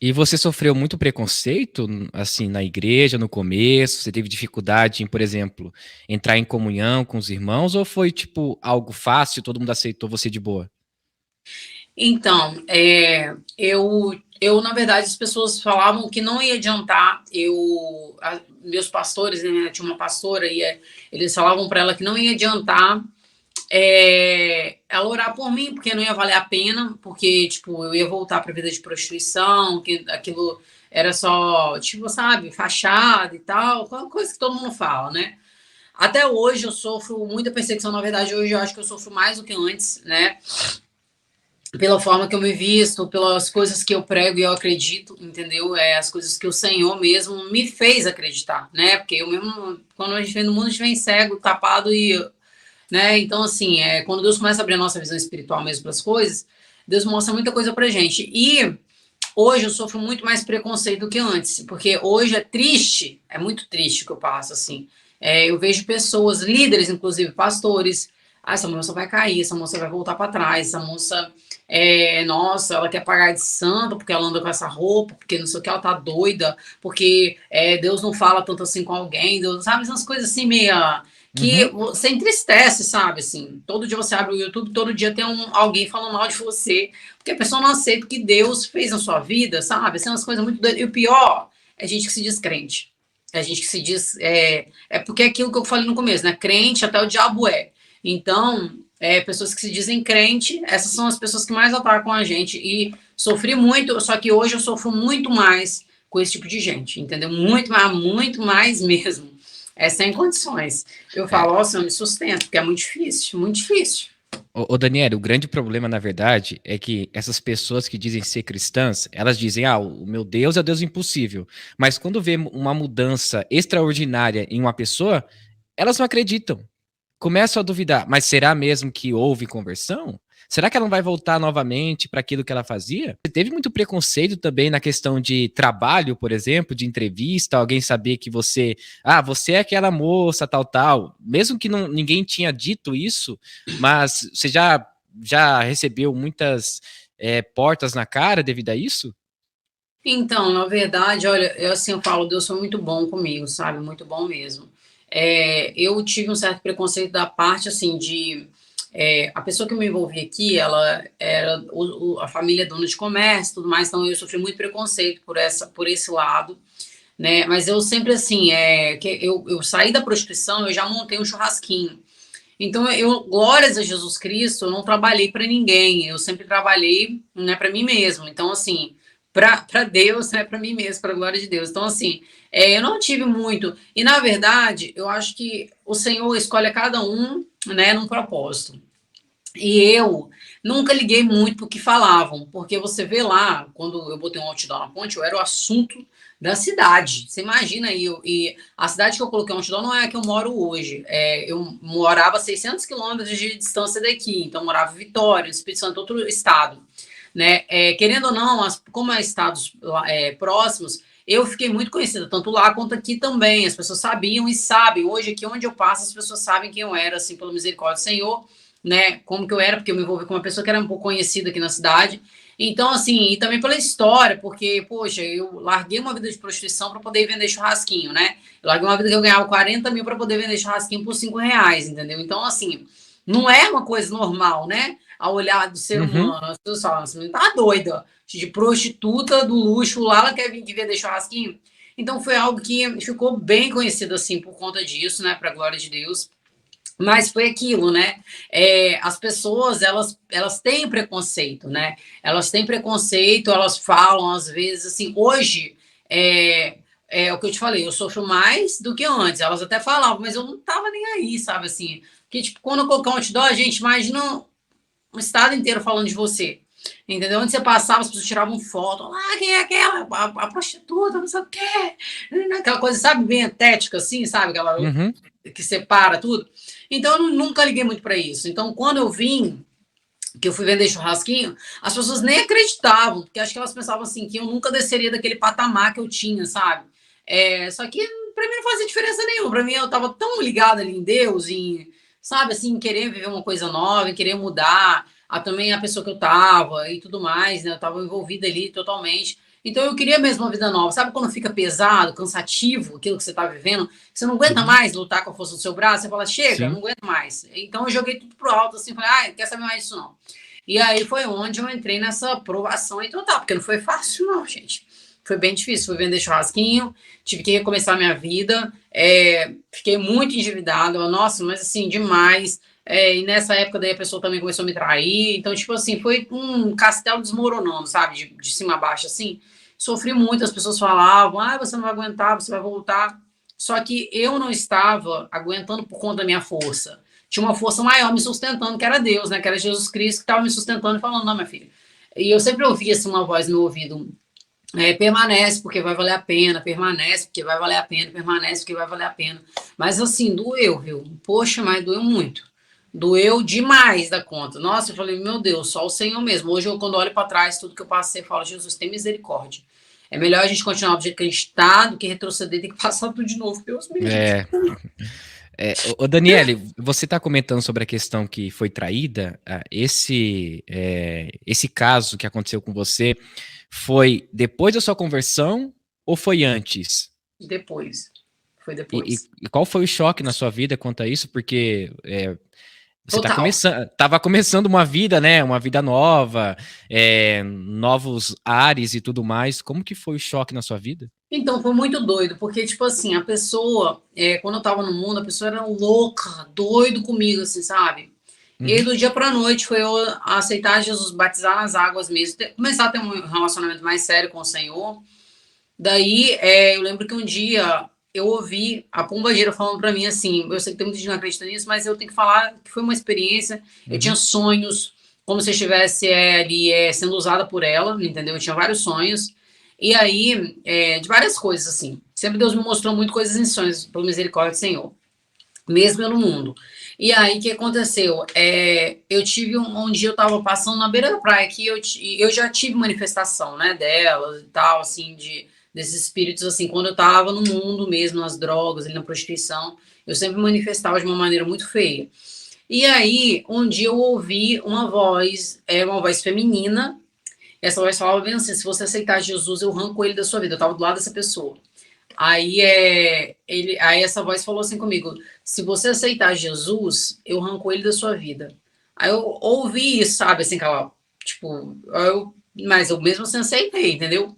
E você sofreu muito preconceito, assim, na igreja, no começo? Você teve dificuldade em, por exemplo, entrar em comunhão com os irmãos? Ou foi, tipo, algo fácil, todo mundo aceitou você de boa? Então, na verdade, as pessoas falavam que não ia adiantar. Meus pastores, né, tinha uma pastora e eles falavam para ela que não ia adiantar ela orar por mim, porque não ia valer a pena, porque, tipo, eu ia voltar para a vida de prostituição, que aquilo era só, tipo, sabe, fachada e tal, aquela coisa que todo mundo fala, né? Até hoje eu sofro muita perseguição, na verdade, hoje eu acho que eu sofro mais do que antes, né? Pela forma que eu me visto, pelas coisas que eu prego e eu acredito, entendeu? As coisas que o Senhor mesmo me fez acreditar, né? Porque eu mesmo, quando a gente vem no mundo, a gente vem cego, tapado e, né? Então, assim, quando Deus começa a abrir a nossa visão espiritual mesmo para as coisas, Deus mostra muita coisa pra gente. E hoje eu sofro muito mais preconceito do que antes, porque hoje é triste, é muito triste o que eu passo, assim. Eu vejo pessoas, líderes, inclusive pastores, essa moça vai cair, essa moça vai voltar para trás, essa moça, nossa, ela quer pagar de santa porque ela anda com essa roupa, porque não sei o que, ela tá doida, porque Deus não fala tanto assim com alguém, Deus, sabe, essas coisas assim meia que Uhum. você entristece, sabe, assim, todo dia você abre o YouTube, todo dia tem alguém falando mal de você, porque a pessoa não aceita o que Deus fez na sua vida, sabe? São umas coisas muito doidas. E o pior é gente que se diz crente. É gente que se diz. Porque é aquilo que eu falei no começo, né? Crente até o diabo é. Então, pessoas que se dizem crente, essas são as pessoas que mais atacam a gente. E sofri muito, só que hoje eu sofro muito mais com esse tipo de gente, entendeu? Muito mais mesmo. Sem condições. Eu falo, ó, Senhor, me sustento, porque é muito difícil, muito difícil. Ô, Daniel, o grande problema, na verdade, é que essas pessoas que dizem ser cristãs, elas dizem, ah, o meu Deus é o Deus impossível. Mas quando vê uma mudança extraordinária em uma pessoa, elas não acreditam. Começam a duvidar, mas será mesmo que houve conversão? Será que ela não vai voltar novamente para aquilo que ela fazia? Você teve muito preconceito também na questão de trabalho, por exemplo, de entrevista, alguém saber que você é aquela moça, tal, tal, mesmo que não, ninguém tinha dito isso, mas você já recebeu muitas portas na cara devido a isso? Então, na verdade, olha, eu falo, Deus foi muito bom comigo, sabe? Muito bom mesmo. Eu tive um certo preconceito da parte, assim, a pessoa que eu me envolvi aqui, ela era a família é dona de comércio, e tudo mais, então eu sofri muito preconceito por esse lado, né? Mas eu sempre, assim, que eu saí da prostituição, eu já montei um churrasquinho. Então, glórias a Jesus Cristo, eu não trabalhei para ninguém, eu sempre trabalhei, né, para mim mesmo. Então, assim, para Deus, né, para mim mesmo, para a glória de Deus. Então, assim, eu não tive muito. E, na verdade, eu acho que o Senhor escolhe a cada um, né, num propósito. E eu nunca liguei muito pro que falavam, porque você vê lá, quando eu botei um outdoor na ponte, eu era o assunto da cidade. Você imagina aí, e a cidade que eu coloquei um outdoor não é a que eu moro hoje. Eu morava a 600 quilômetros de distância daqui, então eu morava em Vitória, no Espírito Santo, outro estado. Né? Querendo ou não, como é estados próximos, eu fiquei muito conhecida, tanto lá quanto aqui também. As pessoas sabiam e sabem. Hoje, aqui onde eu passo, as pessoas sabem quem eu era, assim, pela misericórdia do Senhor, né? Como que eu era, porque eu me envolvi com uma pessoa que era um pouco conhecida aqui na cidade. Então, assim, e também pela história, porque, poxa, eu larguei uma vida de prostituição para poder vender churrasquinho, né? Eu larguei uma vida que eu ganhava 40 mil para poder vender churrasquinho por R$ 5, entendeu? Então, assim, não é uma coisa normal, né? Ao olhar do ser Uhum. humano. As pessoas falam assim, tá doida. De prostituta do luxo lá, ela quer vir aqui vender churrasquinho. Então, foi algo que ficou bem conhecido, assim, por conta disso, né? Pra glória de Deus. Mas foi aquilo, né? As pessoas, elas têm preconceito, né? Elas têm preconceito, elas falam, às vezes, assim, hoje, é o que eu te falei, eu sofro mais do que antes. Elas até falavam, mas eu não tava nem aí, sabe, assim? Porque, tipo, quando eu colocar um outdoor, a gente imagina um estado inteiro falando de você. Entendeu? Onde você passava, as pessoas tiravam foto. Ah, quem é aquela? A prostituta, não sei o quê. Aquela coisa, sabe, bem estética, assim, sabe? Aquela Uhum. que separa tudo. Então, eu nunca liguei muito para isso. Então, quando eu vim, que eu fui vender churrasquinho, as pessoas nem acreditavam, porque acho que elas pensavam assim, que eu nunca desceria daquele patamar que eu tinha, sabe? Só que para mim não fazia diferença nenhuma. Para mim, eu tava tão ligada ali em Deus, sabe, assim, em querer viver uma coisa nova, em querer mudar também a pessoa que eu tava e tudo mais, né? Eu tava envolvida ali totalmente. Então eu queria mesmo uma vida nova. Sabe quando fica pesado, cansativo, aquilo que você está vivendo? Você não aguenta Uhum. mais lutar com a força do seu braço, você fala, chega, não Sim. aguento mais. Então eu joguei tudo pro alto, assim, falei, ah, quer saber mais disso não. E aí foi onde eu entrei nessa aprovação e total, porque não foi fácil não, gente. Foi bem difícil, fui vender churrasquinho, tive que recomeçar minha vida, fiquei muito endividada, nossa, mas assim, demais. E nessa época daí a pessoa também começou a me trair, então, tipo assim, foi um castelo desmoronando, sabe, de cima a baixo, assim. Sofri muito, as pessoas falavam, ah, você não vai aguentar, você vai voltar. Só que eu não estava aguentando por conta da minha força. Tinha uma força maior me sustentando, que era Deus, né? Que era Jesus Cristo que estava me sustentando e falando, não, minha filha. E eu sempre ouvia assim, uma voz no meu ouvido, permanece porque vai valer a pena, permanece porque vai valer a pena, permanece porque vai valer a pena. Mas assim, doeu, viu? Poxa, mas doeu muito. Doeu demais da conta. Nossa, eu falei, meu Deus, só o Senhor mesmo. Hoje, eu, quando olho para trás, tudo que eu passei, eu falo, Jesus, tem misericórdia. É melhor a gente continuar do jeito que a gente está do que retroceder, tem que passar tudo de novo. Deus me livre. É, Daniele, você está comentando sobre a questão que foi traída. Esse caso que aconteceu com você foi depois da sua conversão ou foi antes? Depois. Foi E, depois. e qual foi o choque na sua vida quanto a isso? Porque você Total. estava começando uma vida, né? Uma vida nova, novos ares e tudo mais. Como que foi o choque na sua vida? Então, foi muito doido, porque, tipo assim, a pessoa, quando eu tava no mundo, a pessoa era louca, doido comigo, assim, sabe? E aí, Uhum, do dia pra noite, foi eu aceitar Jesus, batizar nas águas mesmo, começar a ter um relacionamento mais sério com o Senhor. Daí, eu lembro que um dia eu ouvi a pombagira falando pra mim assim, eu sei que tem muita gente que não acredita nisso, mas eu tenho que falar que foi uma experiência, eu tinha uhum, sonhos, como se eu estivesse ali sendo usada por ela, entendeu? Eu tinha vários sonhos, e aí, de várias coisas, assim. Sempre Deus me mostrou muito coisas em sonhos, pela misericórdia do Senhor, mesmo eu no mundo. E aí, o que aconteceu? Eu tive um dia, eu tava passando na beira da praia, que eu já tive manifestação, né, dela e tal, assim, desses espíritos, assim, quando eu tava no mundo mesmo, nas drogas, ali na prostituição, eu sempre manifestava de uma maneira muito feia. E aí, um dia eu ouvi uma voz feminina, essa voz falava bem assim, se você aceitar Jesus, eu arranco ele da sua vida. Eu tava do lado dessa pessoa. Aí essa voz falou assim comigo: se você aceitar Jesus, eu arranco ele da sua vida. Aí eu ouvi isso, sabe, assim, aquela, tipo, mas eu mesmo assim aceitei, entendeu?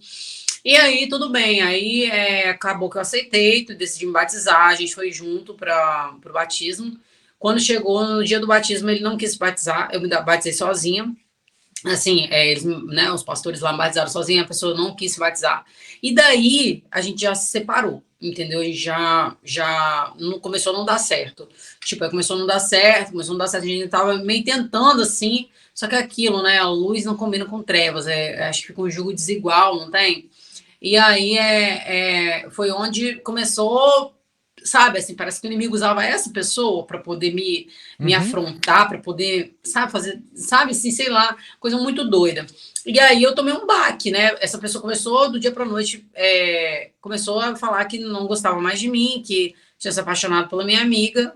E aí tudo bem, aí acabou que eu aceitei, decidi me batizar, a gente foi junto para o batismo. Quando chegou no dia do batismo, ele não quis batizar, eu me batizei sozinha, assim, eles, né, os pastores lá batizaram sozinhos, a pessoa não quis se batizar. E daí a gente já se separou, entendeu? E já não, começou a não dar certo. Tipo, aí começou a não dar certo, a gente tava meio tentando assim, só que aquilo, né, a luz não combina com trevas, acho que fica um jogo desigual, não tem? E aí foi onde começou, sabe, assim, parece que o inimigo usava essa pessoa para poder me uhum. afrontar, para poder, sabe, fazer, sabe, assim, sei lá, coisa muito doida. E aí eu tomei um baque, né? Essa pessoa começou do dia para noite, começou a falar que não gostava mais de mim, que tinha se apaixonado pela minha amiga.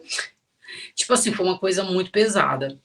Tipo assim, foi uma coisa muito pesada.